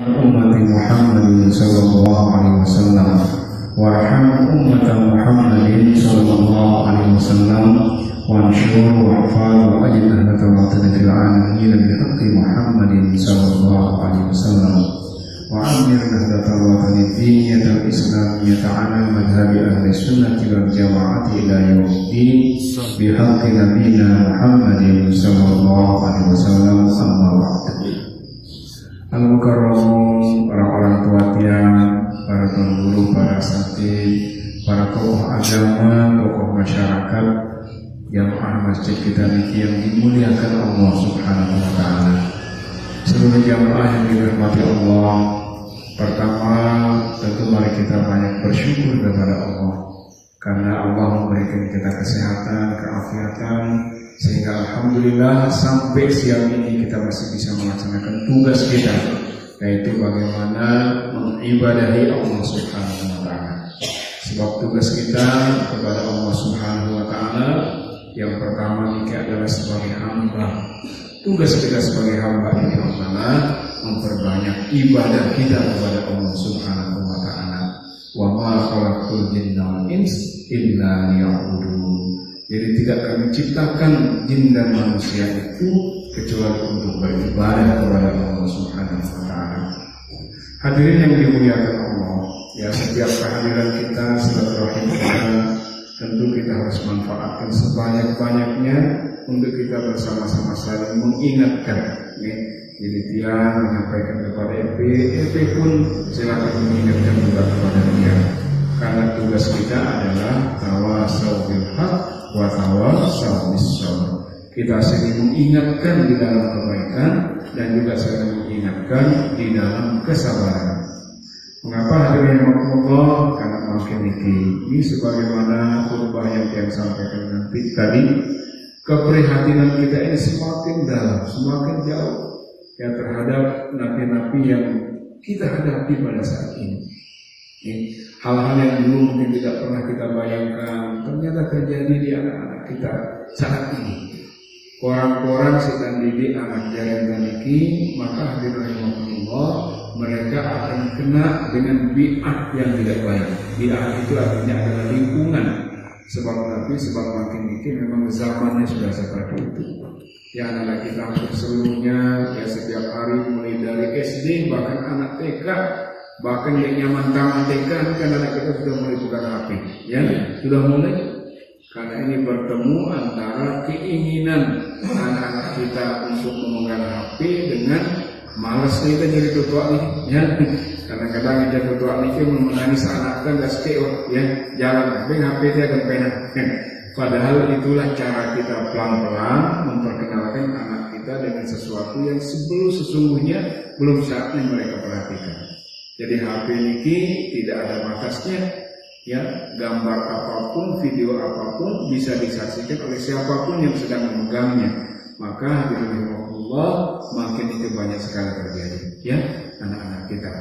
أمة محمد صلى الله عليه وسلم وارحم أمة محمد صلى الله عليه وسلم وانشر واحفظ وأجل أهلة الوطن في العالمين بحق محمد صلى الله عليه وسلم وعمر أهلة الوطن الدينية الإسلامية على مذهب أهل السنة والجماعة إلى يوم الدين بحق نبينا محمد صلى الله عليه وسلم. أما بعد. Al-Mukarramun, para orang tua tiang, para tuan guru, para asatidz, para tokoh agama, tokoh masyarakat, jamaah masjid kita niki yang dimuliakan Allah Subhanahu wa taala. Seluruh jamaah yang dirahmati Allah, pertama tentu mari kita banyak bersyukur kepada Allah karena Allah memberikan kita kesehatan, keafiatan, sehingga alhamdulillah sampai siang ini kita masih bisa melaksanakan tugas kita, yaitu bagaimana mengibadahi Allah Subhanahu wa taala. Sebab tugas kita kepada Allah Subhanahu wa taala yang pertama ini adalah sebagai hamba. Tugas kita sebagai hamba ini adalah memperbanyak ibadah kita kepada Allah Subhanahu wa taala. Wa ma khalaqtul jinna wal insa illa liya'budun. Jadi tidak kami ciptakan jin dan manusia itu kecuali untuk beribadah kepada Allah Subhanahu wa taala. Hadirin yang dimuliakan Allah, ya setiap kehadiran kita, silaturahim kita, tentu kita harus manfaatkan sebanyak-banyaknya untuk kita bersama-sama saling mengingatkan. Ya. Jadi dia menyampaikan kepada EP pun silakan mengingatkan juga kepada dia. Karena tugas kita adalah tawasau bil haq wa tawasau bis sabr. Kita sering mengingatkan di dalam kebaikan dan juga sering mengingatkan di dalam kesabaran. Mengapa hadirin rahimakumullah? Karena makin ini sebagaimana khutbah yang saya sampaikan nanti tadi, keprihatinan kita ini semakin dalam, semakin jauh ya terhadap napi-napi yang kita hadapi pada saat ini. Hal-hal yang dulu mungkin tidak pernah kita bayangkan ternyata terjadi di anak-anak kita saat ini. Koran-koran sedang didik anak jaring taniki, maka hadirin rahimakumullah, mereka akan kena dengan bi'ah yang tidak baik. Bi'ah itu artinya adalah lingkungan. Sebab makin ini memang zamannya sudah seperti itu. Ya anak-anak kita hampir seluruhnya ya setiap hari mulai dari SD bahkan anak TK, bahkan yang nyaman taman TK kan anak kita sudah mulai buka HP, ya sudah mulai. Karena ini bertemu antara keinginan anak-anak kita untuk memegang HP dengan malas kita jadi ketua nih, ya. Kadang-kadang aja ketua nih menangis anak kan gak sekeo, ya jalan tapi HP dia akan pena. Padahal itulah cara kita pelan-pelan memperkenalkan anak kita dengan sesuatu yang sesungguhnya belum saatnya mereka perhatikan. Jadi HP ini tidak ada batasnya, ya gambar apapun, video apapun bisa disaksikan oleh siapapun yang sedang memegangnya. Maka hadirin rahimakumullah, makin itu banyak sekali terjadi, ya anak-anak kita.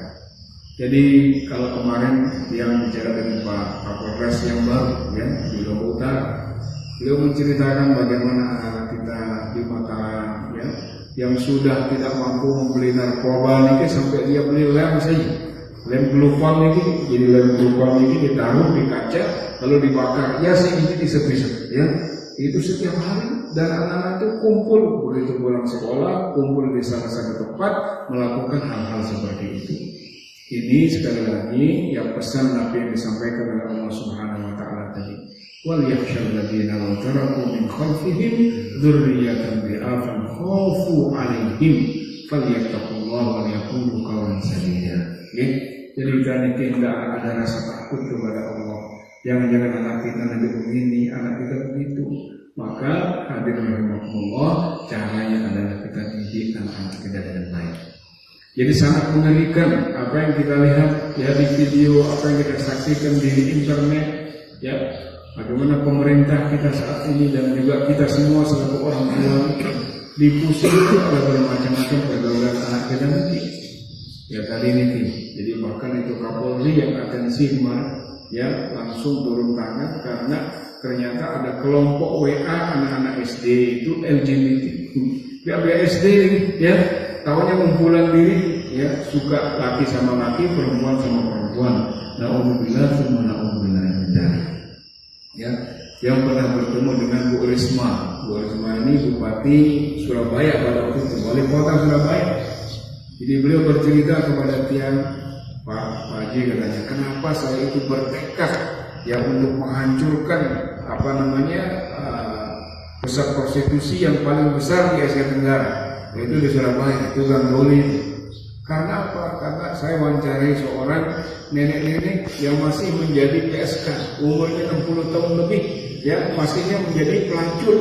Jadi kalau kemarin yang bicara dengan Pak Kapolres yang baru, ya di Lombok Utara, beliau menceritakan bagaimana anak-anak kita di Mataram, ya yang sudah tidak mampu membeli narkoba ini sampai dia beli lem saja. Lem glukon ini, jadi lem glukon ini ditaruh di kaca lalu dibakar. Ya sih ini disep-disep, ya itu setiap hari dan anak-anak itu kumpul begitu pulang sekolah, kumpul di salah satu tempat melakukan hal-hal seperti itu. Ini sekali lagi yang pesan Nabi yang disampaikan oleh Allah Subhanahu wa taala tadi. Wal yakhshal ladzina law taraku min khalfihim dzurriyyatan bi'afan khafu 'alaihim falyattaqullaha wa yaqulu qawlan sadida. Jadi jangan tidak ada rasa takut kepada Allah. Jangan anak kita nanti begini, anak kita begitu. Maka hadirin rahimakumullah, caranya adalah kita didik anak-anak kita dengan baik. Jadi sangat mengerikan apa yang kita lihat ya di video, apa yang kita saksikan di internet, ya bagaimana pemerintah kita saat ini dan juga kita semua selaku orang tua dipusingkan oleh bermacam-macam pergaulan anak kita nanti. Ya tadi ini, jadi bahkan itu Kapolri yang atensi ya langsung turun tangan karena ternyata ada kelompok WA anak-anak SD itu LGBT. Ya SD ya, tahunya kumpulan diri ya suka laki sama laki, perempuan sama perempuan. Na'udzubillah tsumma na'udzubillah min dzalik. Ya, yang pernah bertemu dengan Bu Risma. Bu Risma ini Bupati Surabaya pada waktu itu, wali kota Surabaya. Jadi beliau bercerita kepada tiang, Pak Haji katanya, kenapa saya itu bertekad ya untuk menghancurkan pusat prostitusi yang paling besar di Asia Tenggara, yaitu di Surabaya, itu Gang Doli. Karena apa? Karena saya wawancarai seorang nenek-nenek yang masih menjadi PSK, umurnya 60 tahun lebih, ya masihnya menjadi pelacur.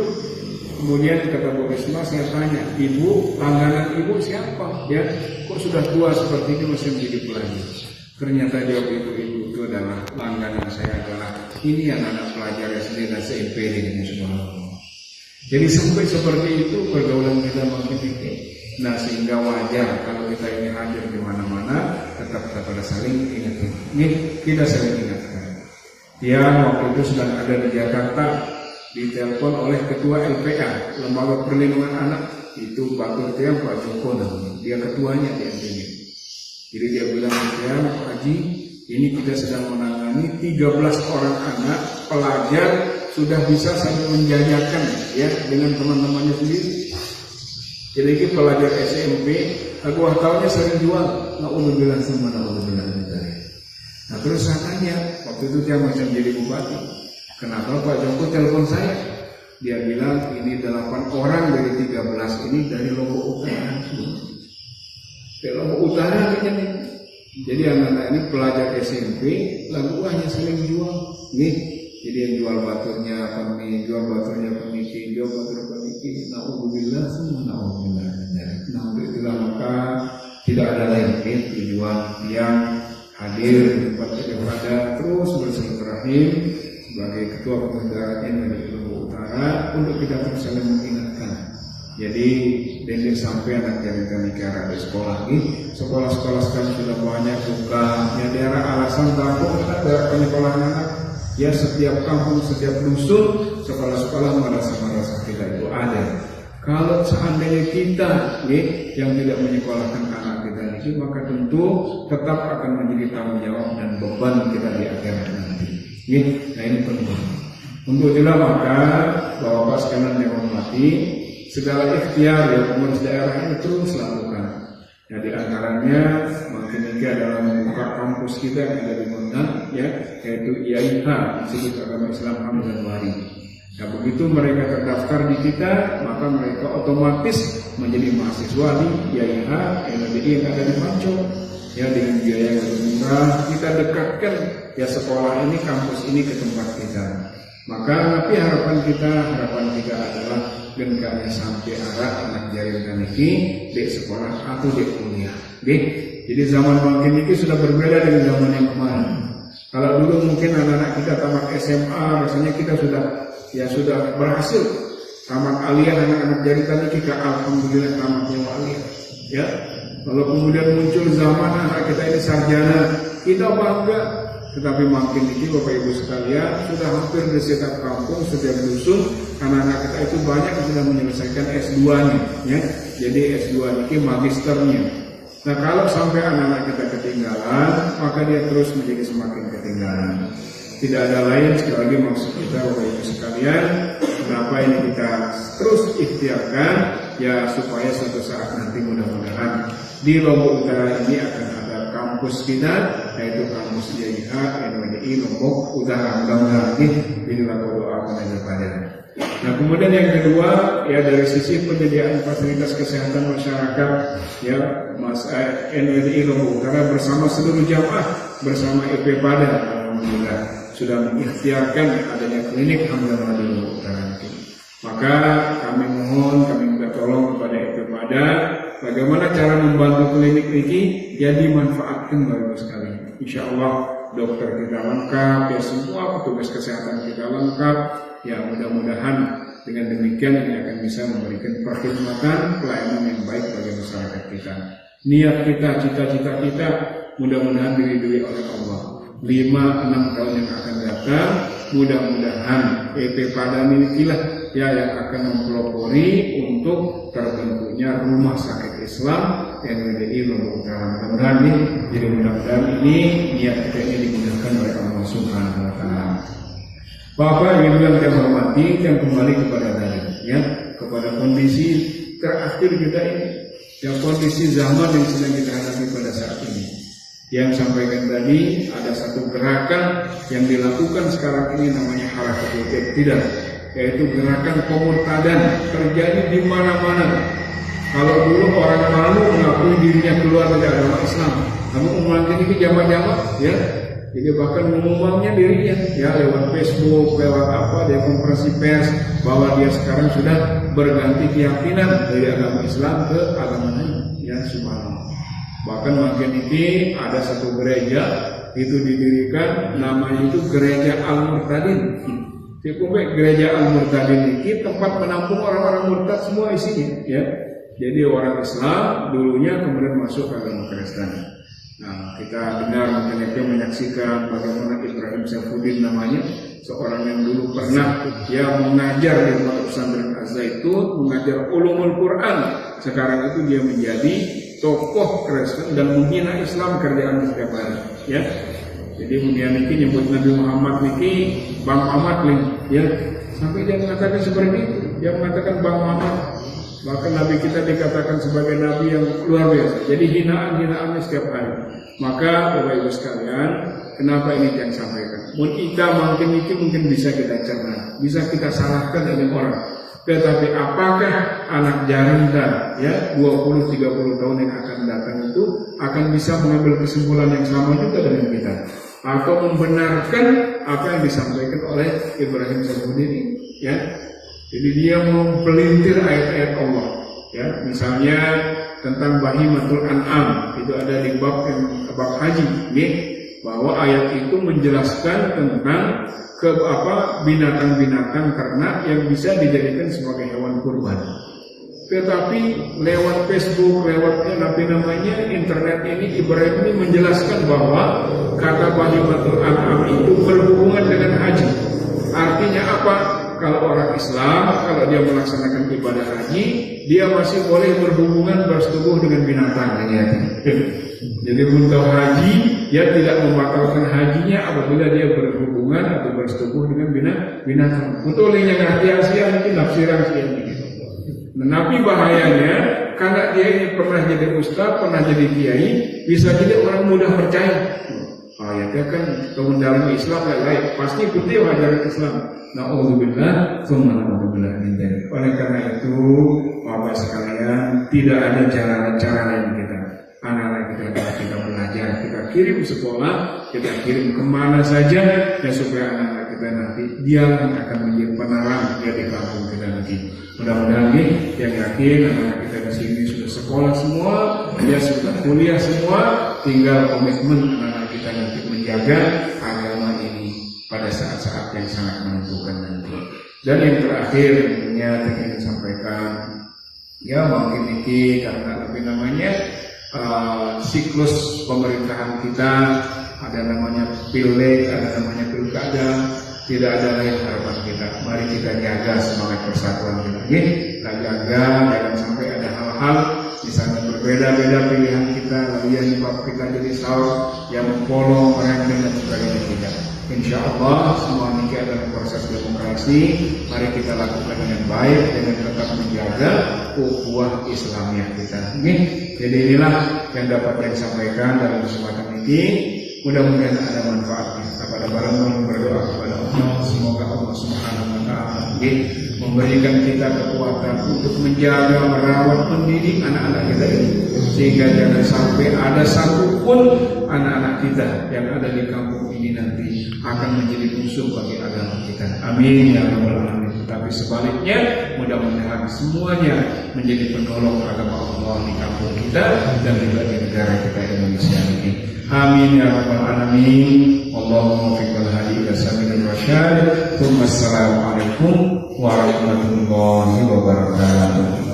Kemudian kata Bu Risma, saya tanya, ibu, langganan ibu siapa? Ya, kok sudah tua seperti ini masih menjadi pelacur? Ternyata jawab ibu-ibu itu adalah langganan saya adalah ini anak-anak pelajar SD dan SMP ini semua. Jadi sampai seperti itu pergaulan kita makin tinggi. Nah sehingga wajar kalau kita ini hadir di mana-mana tetap pada saling ingatkan. Ini kita saling ingatkan. Dia waktu itu sedang ada di Jakarta, ditelepon oleh Ketua LPA, Lembaga Perlindungan Anak, itu Pak Turtiang, Pak Joko namanya. Dia ketuanya di NTB. Jadi dia bilang, ya Pak Haji, ini kita sedang menangani 13 orang anak pelajar sudah bisa saling menjajakan ya dengan teman-temannya sendiri. Jadi ini pelajar SMP, aku tahunnya sering jual. Na'udzubillah tsumma na'udzubillah min dzalik. Nah terus saya tanya, waktu itu dia masih menjadi bupati, kenapa Pak Joko telepon saya? Dia bilang ini 8 orang dari 13 ini dari Lombok Utara. Dari Lombok Utara ini. Jadi anak-anak ini pelajar SMP, lalu hanya saling jual. Nih, jadi yang jual baturnya kami, jual baturnya pemiki, jual batur pemiki. Na'udzubillah tsumma na'udzubillah min dzalik. Nah untuk itulah maka tidak ada lain tujuan yang hadir di tempat ibadah terus bersilaturahim sebagai ketua pengurus NUI Lombok Utara untuk kita terus saling mengingatkan. Jadi dan sampai anak kita nikah di sekolah ini, sekolah-sekolah sekarang sudah banyak buka. Ya daerah alasan kampung kita daerah penyekolahan anak. Ya setiap kampung, setiap dusun, sekolah-sekolah madrasah kita itu ada. Kalau seandainya kita yang tidak menyekolahkan anak kita ini, maka tentu tetap akan menjadi tanggung jawab dan beban kita di akhirat nanti. Nah ini penting. Untuk itulah maka Bapak sekalian yang hormati, segala ikhtiar ya pengurus daerah ini terus lakukan. Ya di antaranya makin ini adalah membuka kampus kita yang ada di Gondang, ya, yaitu IAIH, Institut Agama Islam Hamdan Wari. Nah begitu mereka terdaftar di kita, maka mereka otomatis menjadi mahasiswa di IAIH NUI yang ada di Pancong. Ya dengan biaya yang lebih murah, kita dekatkan ya sekolah ini, kampus ini ke tempat kita. Maka tapi harapan kita adalah genggaknya sampai arah anak jaringan ini di sekolah atau di kuliah. Jadi zaman makin ini sudah berbeda dengan zaman yang kemarin. Kalau dulu mungkin anak-anak kita tamat SMA, rasanya kita sudah berhasil tamat aliyah, anak-anak jaringan ini kita alhamdulillah tamatnya aliyah. Ya, kalau kemudian muncul zaman anak kita ini sarjana, kita bangga. Tetapi makin ini Bapak Ibu sekalian sudah hampir di setiap kampung, setiap dusun, anak-anak kita itu banyak yang sudah menyelesaikan S2-nya, ya. Jadi S2 ini magisternya. Nah kalau sampai anak-anak kita ketinggalan, maka dia terus menjadi semakin ketinggalan. Tidak ada lain sekali lagi maksud kita Bapak Ibu sekalian, kenapa ini kita terus ikhtiarkan, ya supaya suatu saat nanti mudah-mudahan di Lombok Utara ini akan ada kampus kita, yaitu kampus IAIH NUI Lombok Utara. Mudah-mudahan inilah doa pada. Nah kemudian yang kedua ya dari sisi penyediaan fasilitas kesehatan masyarakat ya NUI Lombok Utara bersama seluruh jamaah bersama EP Pada alhamdulillah sudah mengikhtiarkan adanya klinik Hamdan Wari Lombok Utara. Maka kami minta tolong kepada EP Pada bagaimana cara membantu klinik ini ya dimanfaatkan Bapak sekalian. Insya Allah dokter kita lengkap, ya semua petugas kesehatan kita lengkap. Ya mudah-mudahan dengan demikian ini akan bisa memberikan perkhidmatan pelayanan yang baik bagi masyarakat kita. Niat kita, cita-cita kita mudah-mudahan diridhoi oleh Allah. 5-6 tahun yang akan datang, mudah-mudahan EP Padang ini ya yang akan mempelopori untuk terbentuknya rumah sakit Islam NWDI Lombok Utara. Mudah-mudahan nih, jadi mudah-mudahan ini niat kita ini digunakan oleh Allah Subhanahu wa Ta'ala. Bapak Ibu yang saya hormati, yang kembali kepada tadi, ya, kepada kondisi terakhir kita ini, yang kondisi zaman yang sedang kita hadapi pada saat ini. Yang sampaikan tadi ada satu gerakan yang dilakukan sekarang ini namanya Harakatul Iqtidal, yaitu gerakan pemurtadan terjadi di mana-mana. Kalau dulu orang malu mengakui dirinya keluar dari agama Islam, namun umat ini jamak-jamak, ya. Jadi bahkan mengumumkannya dirinya, ya, lewat Facebook, lewat apa, dia konferensi pers bahwa dia sekarang sudah berganti keyakinan dari agama Islam ke agama lain, ya, subhanallah. Bahkan makin ini ada satu gereja itu didirikan, namanya itu Gereja Al-Murtadin. Gereja Al-Murtadin ini tempat menampung orang-orang murtad semua isinya, ya. Jadi orang Islam dulunya kemudian masuk ke agama Kristen. Nah, kita dengar mungkin itu menyaksikan bagaimana Ibrahim Saifuddin namanya, seorang yang dulu pernah mengajar di pesantren Az-Zaitun, mengajar ulumul Quran. Sekarang itu dia menjadi tokoh Kristen dan menghina Islam kerjaan setiap hari, ya. Jadi dia niki nyebut Nabi Muhammad niki Bang Muhammad nih, ya. Sampai dia mengatakan seperti itu, dia mengatakan Bang Muhammad. Bahkan Nabi kita dikatakan sebagai Nabi yang luar biasa. Jadi hinaan-hinaannya setiap hari. Maka Bapak Ibu sekalian, kenapa ini yang sampaikan? Mungkin bisa kita cerna, bisa kita salahkan dengan orang. Tetapi apakah anak janda, ya, 20-30 tahun yang akan datang itu akan bisa mengambil kesimpulan yang sama juga dengan kita, atau membenarkan apa yang disampaikan oleh Ibrahim Saifuddin ini, ya? Jadi dia mempelintir ayat-ayat Allah, ya, misalnya tentang bahimatul an'am, itu ada di bab haji, ya, bahwa ayat itu menjelaskan tentang binatang-binatang ternak yang bisa dijadikan sebagai hewan kurban. Tetapi lewat Facebook, lewat internet ini, Ibrahim ini menjelaskan bahwa kata bahimatul an'am itu berhubungan dengan haji. Artinya apa? Kalau orang Islam, kalau dia melaksanakan ibadah haji, dia masih boleh bersetubuh dengan binatang. Jadi untuk haji, dia tidak membatalkan hajinya apabila dia berhubungan atau bersetubuh dengan binatang. Untuk yang ngerti mungkin nafsiran gitu. Tapi bahayanya, karena dia ini pernah jadi ustaz, pernah jadi kiai, bisa jadi orang mudah percaya. Ayatnya kan dalam Islam lain, pasti ikuti ajaran Islam. Na'udzubillah, tsumma na'udzubillah min dzalik. Oleh karena itu, Bapak sekalian, tidak ada cara lain kita. Anak-anak kita belajar, kita kirim sekolah, kita kirim kemana saja, ya, supaya anak-anak kita nanti dia akan menjadi penerang di kampung kita nanti. Mudah-mudahan nih, yang yakin anak-anak kita di sini sudah sekolah semua, dia sudah kuliah semua, tinggal komitmen anak-anak kita nanti menjaga agama ini pada saat-saat yang sangat menentukan nanti. Dan yang terakhir tentunya ingin sampaikan, ya, mungkin ini karena siklus pemerintahan kita, ada namanya pileg, ada namanya pilkada, tidak ada lain harapan kita. Mari kita jaga semangat persatuan kita, kita jaga jangan sampai ada hal-hal misalnya berbeda-beda pilihan kita, lalu yang menyebabkan kita jadi salah, yang mempolong, merembet dan sebagainya tidak. Insya Allah semua ini adalah proses demokrasi. Mari kita lakukan dengan baik dengan tetap menjaga ukhuwah Islamiyah kita. Jadi inilah yang dapat saya sampaikan dalam kesempatan ini. Mudah-mudahan ada manfaatnya. Kepada barang yang berdoa kepada Allah, semoga Allah Subhanahu wa Ta'ala memberikan kita kekuatan untuk menjaga, merawat, mendidik anak-anak kita ini, sehingga jangan sampai ada satupun anak-anak kita yang ada di kampung ini nanti akan menjadi musuh bagi agama kita. Amin ya rabbal alamin. Tetapi sebaliknya, mudah-mudahan semuanya menjadi penolong agama Allah di kampung kita dan juga di negara kita Indonesia ini. Amin ya rabbal alamin. Allahumma fiqhal hadi ila sabilir rasyad. Assalamualaikum warahmatullahi wabarakatuh.